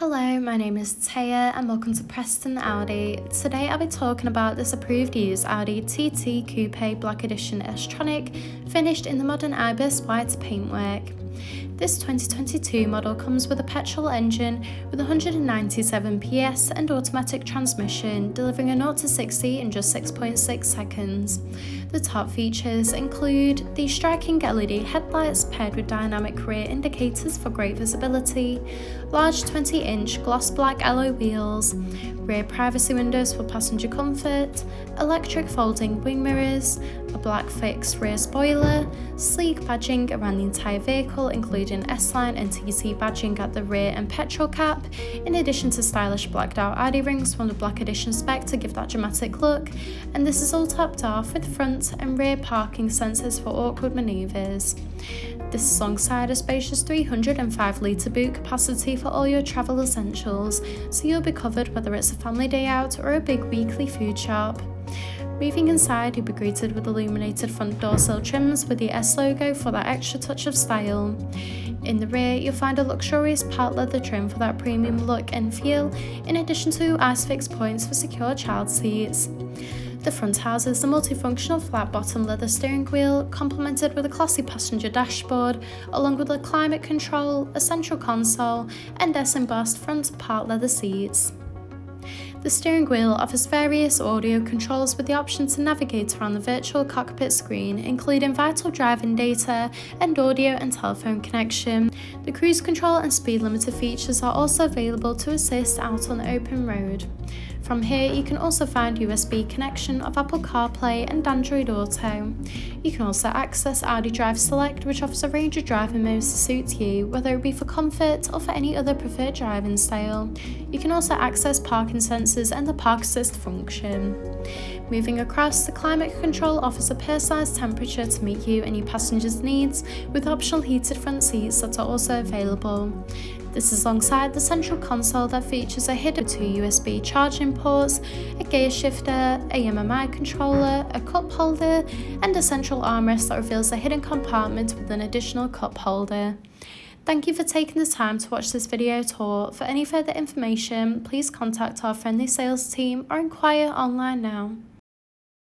Hello, my name is Taya and welcome to Preston Audi. Today I'll be talking about this approved use Audi TT Coupe Black Edition S-Tronic finished in the modern Ibis White paintwork. This 2022 model comes with a petrol engine with 197 PS and automatic transmission, delivering a 0 to 60 in just 6.6 seconds. The top features include the striking LED headlights paired with dynamic rear indicators for great visibility, large 20-inch gloss black alloy wheels, rear privacy windows for passenger comfort, electric folding wing mirrors, a black fixed rear spoiler, sleek badging around the entire vehicle including S-Line and TT badging at the rear and petrol cap, in addition to stylish blacked out Audi rings from the Black Edition spec to give that dramatic look, and this is all topped off with front and rear parking sensors for awkward manoeuvres. This is alongside a spacious 305 litre boot capacity for all your travel essentials, so you'll be covered whether it's a family day out or a big weekly food shop. Moving inside, you'll be greeted with illuminated front door sill trims with the S logo for that extra touch of style. In the rear, you'll find a luxurious part leather trim for that premium look and feel, in addition to ISOFIX points for secure child seats. The front houses the multifunctional flat bottom leather steering wheel, complemented with a classy passenger dashboard, along with a climate control, a central console, and S-embossed front part leather seats. The steering wheel offers various audio controls with the option to navigate around the virtual cockpit screen, including vital driving data and audio and telephone connection. The cruise control and speed limiter features are also available to assist out on the open road. From here, you can also find USB connection of Apple Carplay and Android Auto. You can also access Audi Drive Select, which offers a range of driving modes to suit you, whether it be for comfort or for any other preferred driving style. You can also access parking sensors and the park assist function. Moving across, the climate control offers a personalised temperature to meet you and your passengers' needs, with optional heated front seats that are also available. This is alongside the central console that features a hidden 2 USB charging ports, a gear shifter, a MMI controller, a cup holder, and a central armrest that reveals a hidden compartment with an additional cup holder. Thank you for taking the time to watch this video tour. For any further information, please contact our friendly sales team or inquire online now.